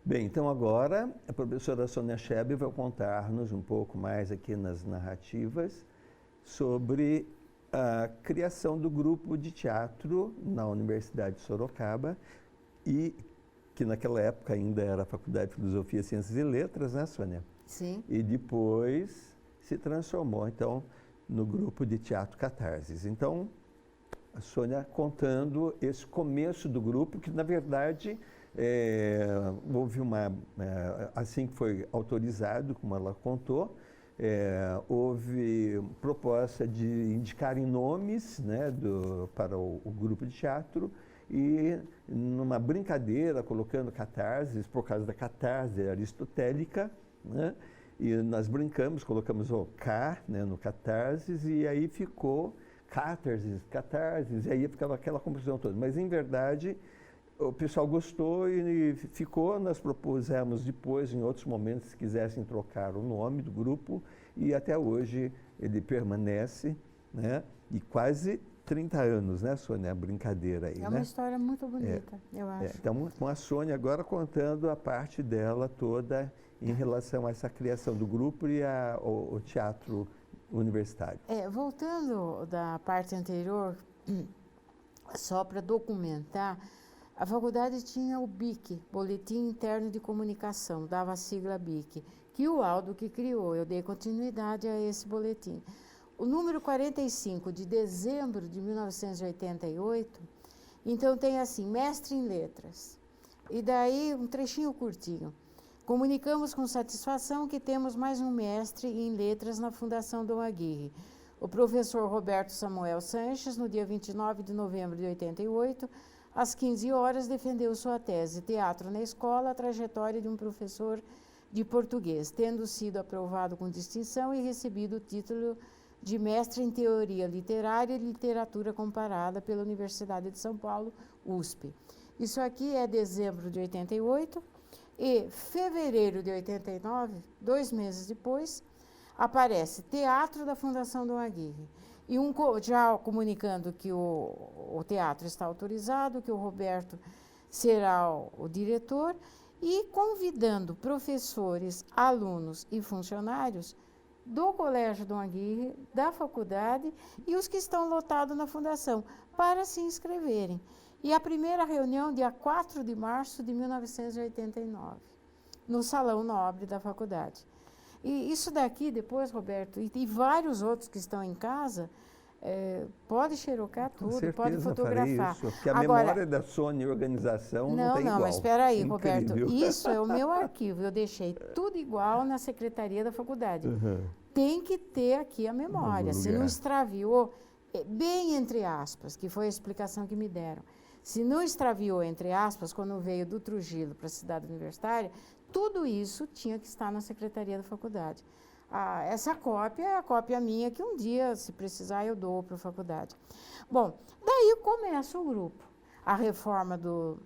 Bem, então agora a professora Sônia Schebe vai contar-nos um pouco mais aqui nas narrativas sobre a criação do grupo de teatro na Universidade de Sorocaba e que naquela época ainda era a Faculdade de Filosofia, Ciências e Letras, né, Sônia? Sim. E depois se transformou, então, no grupo de teatro Catarses. Então, a Sônia contando esse começo do grupo, que na verdade houve assim que foi autorizado, como ela contou, houve proposta de indicarem nomes, né, para o grupo de teatro e numa brincadeira, colocando catarses, por causa da catarse aristotélica, né, e nós brincamos, colocamos o K, né, no catarses e aí ficou catarses, e aí ficava aquela confusão toda. Mas, em verdade, o pessoal gostou e ficou. Nós propusemos depois, em outros momentos, se quisessem trocar o nome do grupo, e até hoje ele permanece, né? E quase 30 anos, né, Sônia? A brincadeira aí, É uma história muito bonita, eu acho. Então, com a Sônia agora contando a parte dela toda em relação a essa criação do grupo e o teatro universitário. Voltando da parte anterior, só para documentar, a faculdade tinha o BIC, Boletim Interno de Comunicação, dava a sigla BIC, que o Aldo que criou, eu dei continuidade a esse boletim. O número 45 de dezembro de 1988, então tem assim, mestre em letras, e daí um trechinho curtinho. Comunicamos com satisfação que temos mais um mestre em letras na Fundação Dom Aguirre. O professor Roberto Samuel Sanches, no dia 29 de novembro de 88, às 15 horas, defendeu sua tese Teatro na Escola, a trajetória de um professor de português, tendo sido aprovado com distinção e recebido o título de mestre em Teoria Literária e Literatura Comparada pela Universidade de São Paulo, USP. Isso aqui é dezembro de 88, e fevereiro de 89, 2 meses depois, aparece Teatro da Fundação Dom Aguirre. E já comunicando que o teatro está autorizado, que o Roberto será o diretor, e convidando professores, alunos e funcionários do Colégio Dom Aguirre, da faculdade e os que estão lotados na fundação, para se inscreverem. E a primeira reunião, dia 4 de março de 1989, no Salão Nobre da faculdade. E isso daqui, depois, Roberto, e vários outros que estão em casa, pode xerocar tudo, certeza, pode fotografar. Farei isso, porque a memória da Sônia e organização não tem igual. Não, mas espera aí, Incrível. Roberto, isso é o meu arquivo, eu deixei tudo igual na secretaria da faculdade. Uhum. Tem que ter aqui a memória, se não extraviou, bem entre aspas, que foi a explicação que me deram. Se não extraviou, entre aspas, quando veio do Trujillo para a cidade universitária, tudo isso tinha que estar na secretaria da faculdade. Essa cópia é a cópia minha, que um dia, se precisar, eu dou para a faculdade. Bom, daí começa o grupo. A reforma do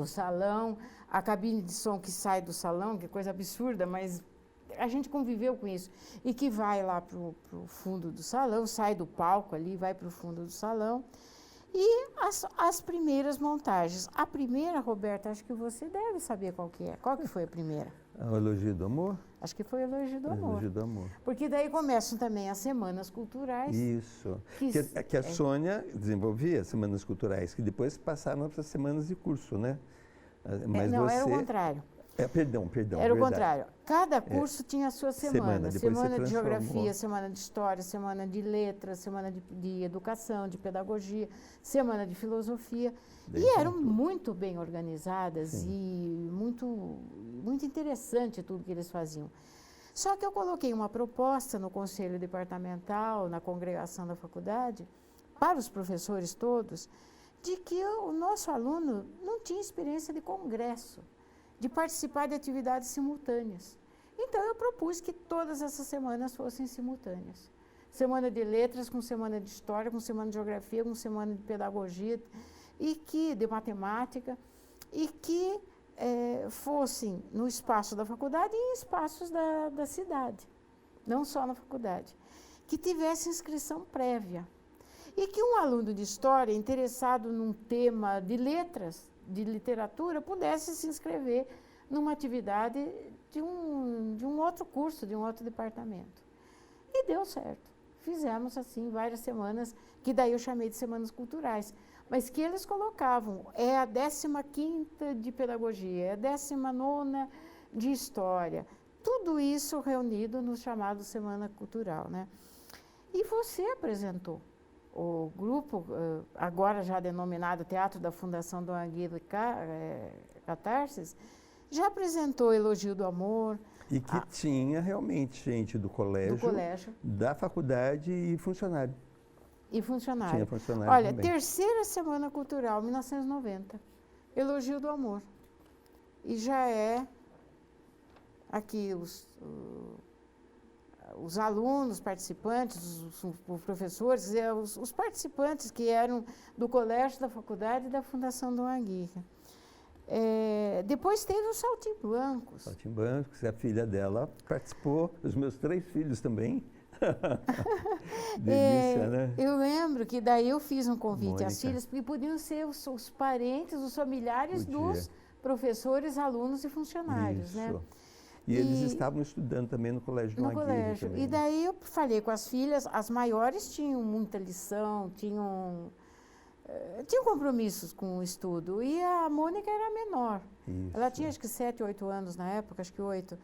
salão, a cabine de som que sai do salão, que é coisa absurda, mas a gente conviveu com isso, e que vai lá para o fundo do salão, sai do palco ali, vai para o fundo do salão. E as primeiras montagens. A primeira, Roberta, acho que você deve saber qual que é. Qual que foi a primeira? O Elogio do Amor? Acho que foi o Elogio do Amor. Elogio do Amor. Porque daí começam também as semanas culturais. Isso. Que a Sônia desenvolvia, semanas culturais, que depois passaram para as semanas de curso, né? Mas não, você... era o contrário. Perdão. Era o contrário. Cada curso tinha a sua semana. Semana de geografia, semana de história, semana de letras, semana de educação, de pedagogia, semana de filosofia. E eram muito bem organizadas. Sim. E muito interessante tudo que eles faziam. Só que eu coloquei uma proposta no conselho departamental, na congregação da faculdade, para os professores todos, de que o nosso aluno não tinha experiência de congresso, de participar de atividades simultâneas. Então, eu propus que todas essas semanas fossem simultâneas. Semana de letras com semana de história, com semana de geografia, com semana de pedagogia, de matemática, e que fossem no espaço da faculdade e em espaços da cidade, não só na faculdade. Que tivesse inscrição prévia. E que um aluno de história interessado num tema de letras, de literatura, pudesse se inscrever numa atividade de um outro curso, de um outro departamento. E deu certo. Fizemos assim várias semanas, que daí eu chamei de semanas culturais, mas que eles colocavam, é a 15ª de pedagogia, é a 19ª de história, tudo isso reunido no chamado Semana Cultural, né? E você apresentou o grupo, agora já denominado Teatro da Fundação Dom Aguirre Catarses, já apresentou Elogio do Amor. E que tinha realmente gente do colégio, da faculdade e funcionário. E funcionário. Tinha funcionário Olha, também. terceira Semana Cultural, 1990, Elogio do Amor. E já é aqui os alunos, participantes, os professores, os participantes que eram do colégio, da faculdade e da Fundação Dom Aguirre. Depois teve os Saltimbancos. Saltimbancos, a filha dela participou, os meus 3 filhos também. Delícia, né? Eu lembro que daí eu fiz um convite às Mônica. filhas, porque podiam ser os parentes, os familiares dos professores, alunos e funcionários, né? E eles estavam estudando também no Colégio Dom Aguirre. Colégio. Também, e daí eu falei com as filhas, as maiores tinham muita lição, tinham compromissos com o estudo, e a Mônica era menor. Isso. Ela tinha acho que 7, 8 anos na época, acho que 8.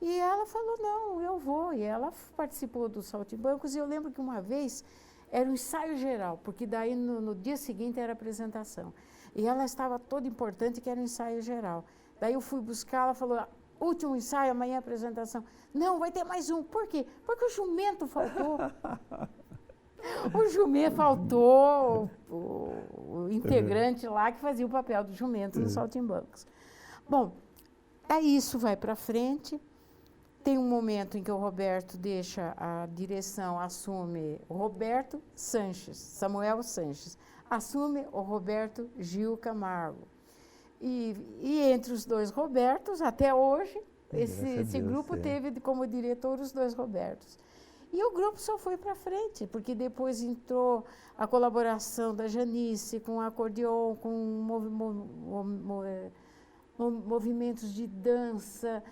E ela falou, não, eu vou. E ela participou dos Saltimbancos, e eu lembro que uma vez era um ensaio geral, porque daí no dia seguinte era a apresentação. E ela estava toda importante, que era um ensaio geral. Daí eu fui buscar, ela falou, último ensaio, amanhã a apresentação. Não, vai ter mais um. Por quê? Porque o jumento faltou. O jumento faltou, o integrante lá que fazia o papel do jumento nos Saltimbancos. Bom, aí isso vai para frente. Tem um momento em que o Roberto deixa a direção, assume o Roberto Sanches, Samuel Sanches, assume o Roberto Gil Camargo. E entre os 2 Robertos, até hoje, esse grupo teve como diretor os 2 Robertos. E o grupo só foi para frente, porque depois entrou a colaboração da Janice com acordeon, com movimentos de dança,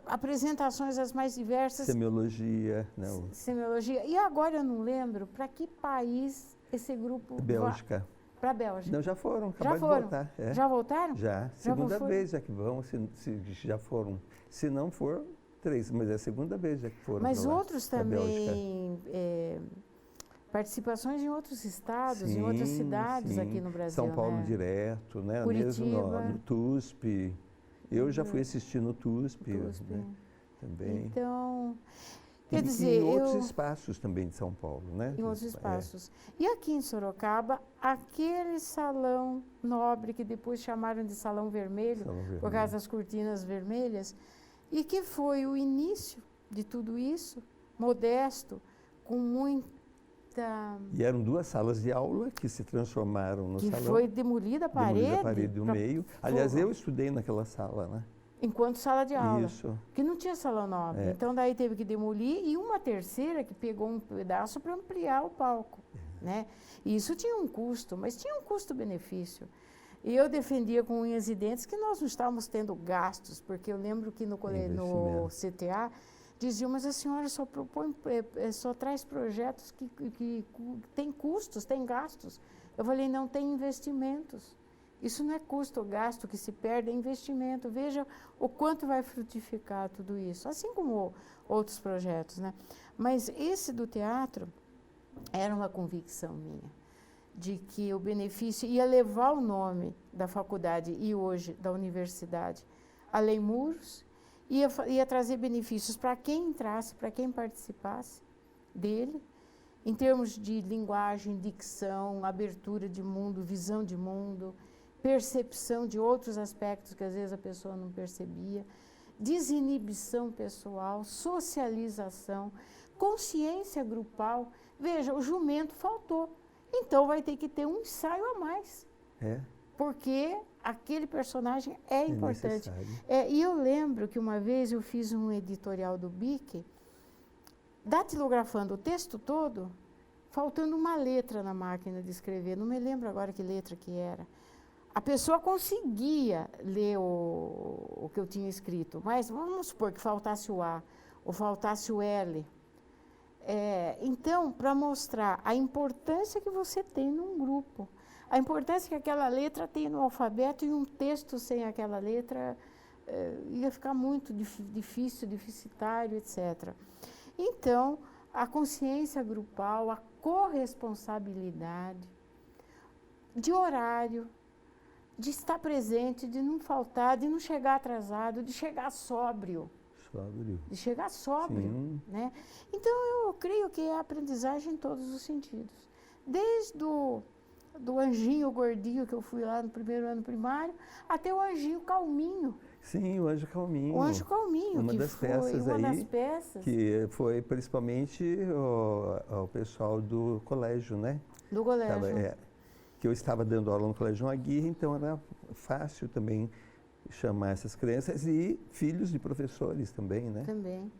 apresentações as mais diversas. Semiologia. Não. Semiologia. E agora eu não lembro para que país esse grupo Bélgica. Para a Bélgica. Não, já foram, acabaram de voltar. Já voltaram? Já. Segunda vez já que vão, se já foram. Se não for, 3, mas é a segunda vez já que foram. Mas outros também, participações em outros estados, em outras cidades aqui no Brasil. São Paulo né? direto, né? Curitiba. Mesmo no TUSP. Eu já fui assistir no TUSP. Né? Também. Então, quer dizer, em outros espaços também de São Paulo, né? Em outros espaços. E aqui em Sorocaba, aquele salão nobre que depois chamaram de Salão Vermelho, por causa das cortinas vermelhas, e que foi o início de tudo isso, modesto, com muita... E eram 2 salas de aula que se transformaram no salão. Que foi demolida a parede. Demolida a parede do meio. Aliás, eu estudei naquela sala, né? Enquanto sala de aula. Isso. Que não tinha salão nobre. Então, daí teve que demolir, e uma terceira que pegou um pedaço para ampliar o palco. Né? E isso tinha um custo, mas tinha um custo-benefício. E eu defendia com unhas e dentes que nós não estávamos tendo gastos, porque eu lembro que no CTA diziam, mas a senhora só só traz projetos que têm custos, têm gastos. Eu falei, não, tem investimentos. Isso não é custo ou gasto que se perde, é investimento. Veja o quanto vai frutificar tudo isso, assim como outros projetos, né? Mas esse do teatro era uma convicção minha, de que o benefício ia levar o nome da faculdade e hoje da universidade além muros, ia trazer benefícios para quem entrasse, para quem participasse dele, em termos de linguagem, dicção, abertura de mundo, visão de mundo, percepção de outros aspectos que às vezes a pessoa não percebia, desinibição pessoal, socialização, consciência grupal. Veja, o jumento faltou. Então vai ter que ter um ensaio a mais. Porque aquele personagem é importante. E eu lembro que uma vez eu fiz um editorial do BIC, datilografando o texto todo, faltando uma letra na máquina de escrever. Não me lembro agora que letra que era. a pessoa conseguia ler o que eu tinha escrito, mas vamos supor que faltasse o A ou faltasse o L. Então, para mostrar a importância que você tem num grupo, a importância que aquela letra tem no alfabeto, e um texto sem aquela letra ia ficar muito difícil, deficitário, etc. Então, a consciência grupal, a corresponsabilidade, de horário, de estar presente, de não faltar, de não chegar atrasado, de chegar sóbrio. De chegar sóbrio, né? Então, eu creio que é aprendizagem em todos os sentidos. Desde do anjinho gordinho que eu fui lá no primeiro ano primário, até o anjinho calminho. Sim, o Anjo Calminho. O Anjo Calminho, uma que das foi peças uma aí, das peças. Que foi principalmente o pessoal do colégio, né? Do colégio. Que eu estava dando aula no Colégio João Aguirre, então era fácil também chamar essas crianças, e filhos de professores também, né? Também.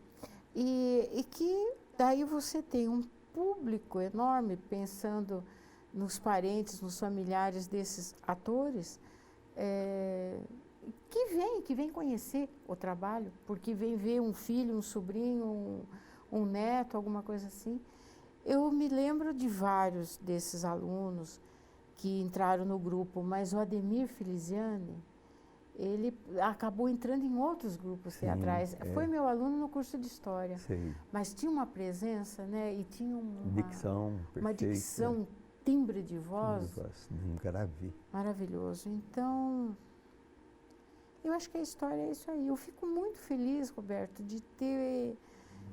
E que daí você tem um público enorme, pensando nos parentes, nos familiares desses atores, que vem conhecer o trabalho, porque vem ver um filho, um sobrinho, um neto, alguma coisa assim. Eu me lembro de vários desses alunos que entraram no grupo, mas o Ademir Filiziani, ele acabou entrando em outros grupos teatrais. Foi meu aluno no curso de História, mas tinha uma presença, né? E tinha uma dicção, um timbre de voz. Grave. Maravilhoso. Então, eu acho que a história é isso aí. Eu fico muito feliz, Roberto, de ter...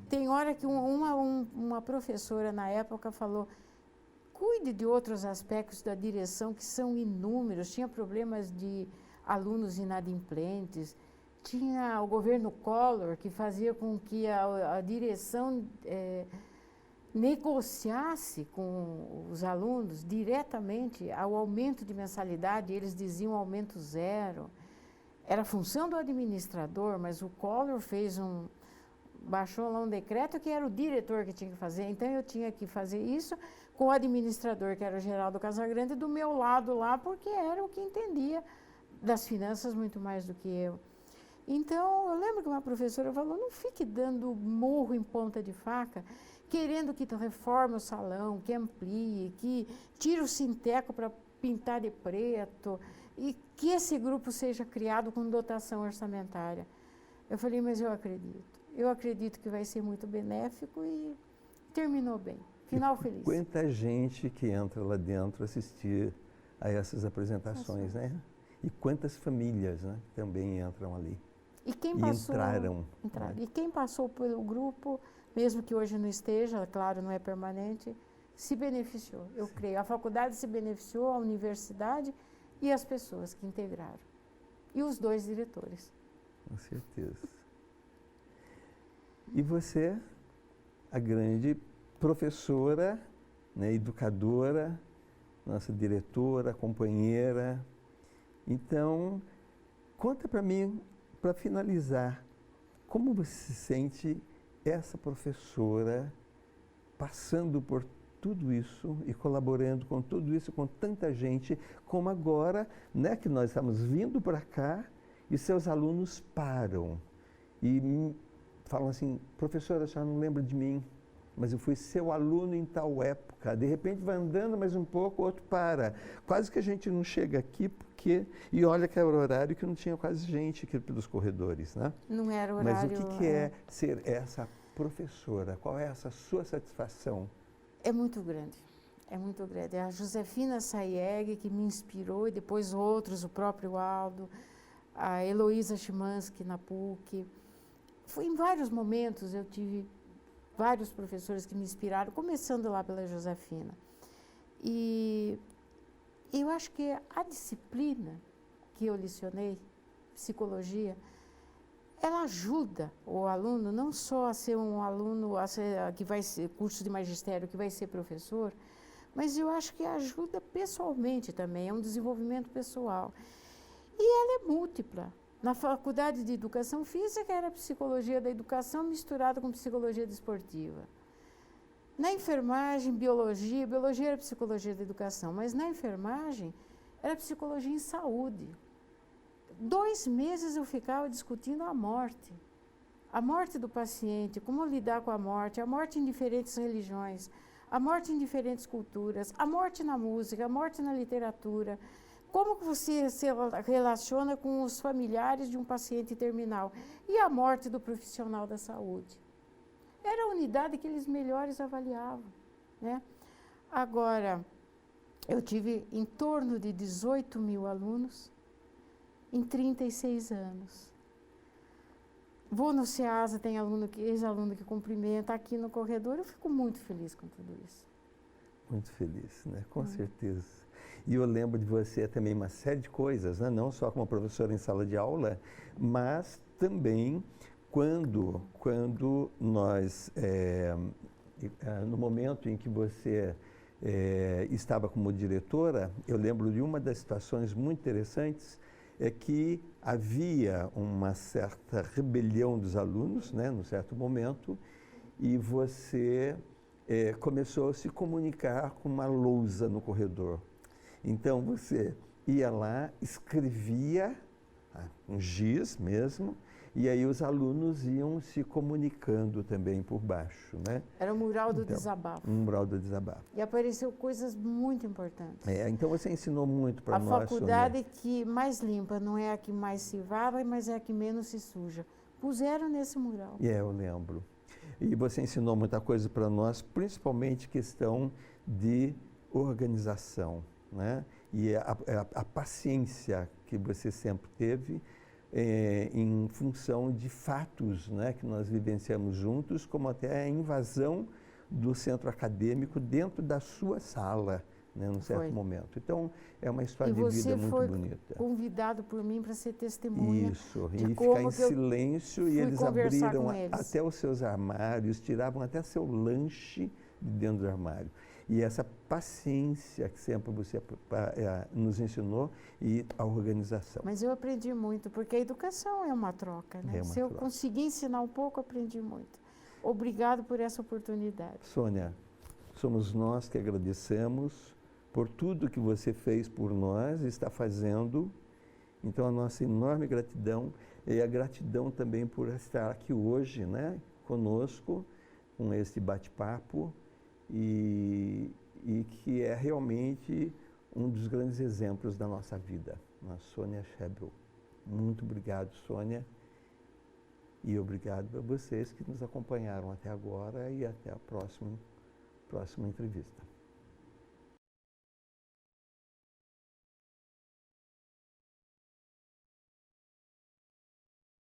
Tem hora que uma professora na época falou: cuide de outros aspectos da direção que são inúmeros. Tinha problemas de alunos inadimplentes, tinha o governo Collor, que fazia com que a direção negociasse com os alunos diretamente ao aumento de mensalidade. Eles diziam aumento zero. Era função do administrador, mas o Collor baixou lá um decreto que era o diretor que tinha que fazer. Então, eu tinha que fazer isso com o administrador, que era o Geraldo Casagrande, do meu lado lá, porque era o que entendia das finanças muito mais do que eu. Então, eu lembro que uma professora falou: não fique dando murro em ponta de faca, querendo que reforme o salão, que amplie, que tire o sinteco para pintar de preto, e que esse grupo seja criado com dotação orçamentária. Eu falei: mas eu acredito que vai ser muito benéfico, e terminou bem. Final feliz. Quanta gente que entra lá dentro assistir a essas apresentações, né? E quantas famílias, né, também entram ali. Entraram. E quem passou pelo grupo, mesmo que hoje não esteja, claro, não é permanente, se beneficiou. Eu creio. A faculdade se beneficiou, a universidade e as pessoas que integraram. E os 2 diretores. Com certeza. E você, a grande professora, né, educadora, nossa diretora, companheira. Então, conta para mim, para finalizar, como você se sente essa professora passando por tudo isso e colaborando com tudo isso, com tanta gente, como agora, né, que nós estamos vindo para cá e seus alunos param e falam assim: professora, a senhora não lembra de mim, mas eu fui seu aluno em tal época. De repente vai andando mais um pouco, o outro para. Quase que a gente não chega aqui, porque... E olha que era o horário que não tinha quase gente aqui pelos corredores, né? Não era horário... Mas o que é ser essa professora? Qual é essa sua satisfação? É muito grande. É muito grande. É a Josefina Sayeg que me inspirou, e depois outros, o próprio Aldo, a Heloísa Chimansky na PUC. Foi em vários momentos eu tive vários professores que me inspiraram, começando lá pela Josefina. E eu acho que a disciplina que eu lecionei, psicologia, ela ajuda o aluno não só a ser um aluno que vai ser curso de magistério, que vai ser professor, mas eu acho que ajuda pessoalmente também, é um desenvolvimento pessoal. E ela é múltipla. Na faculdade de Educação Física era Psicologia da Educação misturada com Psicologia Desportiva. Na enfermagem, Biologia era Psicologia da Educação, mas na enfermagem era psicologia em saúde. 2 meses eu ficava discutindo a morte do paciente, como lidar com a morte em diferentes religiões, a morte em diferentes culturas, a morte na música, a morte na literatura, como que você se relaciona com os familiares de um paciente terminal e a morte do profissional da saúde. Era a unidade que eles melhores avaliavam, né? Agora, eu tive em torno de 18 mil alunos em 36 anos. Vou no SEASA, tem ex-aluno que cumprimenta, aqui no corredor, eu fico muito feliz com tudo isso. Muito feliz, né? Com certeza. E eu lembro de você também uma série de coisas, né? Não só como professora em sala de aula, mas também quando nós, no momento em que você estava como diretora, eu lembro de uma das situações muito interessantes, é que havia uma certa rebelião dos alunos, né, num certo momento, e você começou a se comunicar com uma lousa no corredor. Então, você ia lá, escrevia, um giz mesmo, e aí os alunos iam se comunicando também por baixo, né? Era o mural do desabafo. Um mural do desabafo. E apareceu coisas muito importantes. Então você ensinou muito para nós. A faculdade que mais limpa não é a que mais se lava, mas é a que menos se suja. Puseram nesse mural. Eu lembro. E você ensinou muita coisa para nós, principalmente questão de organização, né? E a paciência que você sempre teve em função de fatos, né, que nós vivenciamos juntos, como até a invasão do centro acadêmico dentro da sua sala, né, num certo momento. Então, é uma história de vida muito bonita. E você foi convidado por mim para ser testemunha. Isso, de e como ficar em silêncio, e eles abriram até os seus armários, tiravam até seu lanche de dentro do armário. E essa paciência que sempre você nos ensinou e a organização. Mas eu aprendi muito, porque a educação é uma troca, né? Se eu conseguir ensinar um pouco, aprendi muito. Obrigado por essa oportunidade. Sônia, somos nós que agradecemos por tudo que você fez por nós e está fazendo. Então, a nossa enorme gratidão e a gratidão também por estar aqui hoje, né, conosco, com este bate-papo. E que é realmente um dos grandes exemplos da nossa vida, a Sônia Schebel. Muito obrigado, Sônia, e obrigado a vocês que nos acompanharam até agora e até a próxima entrevista.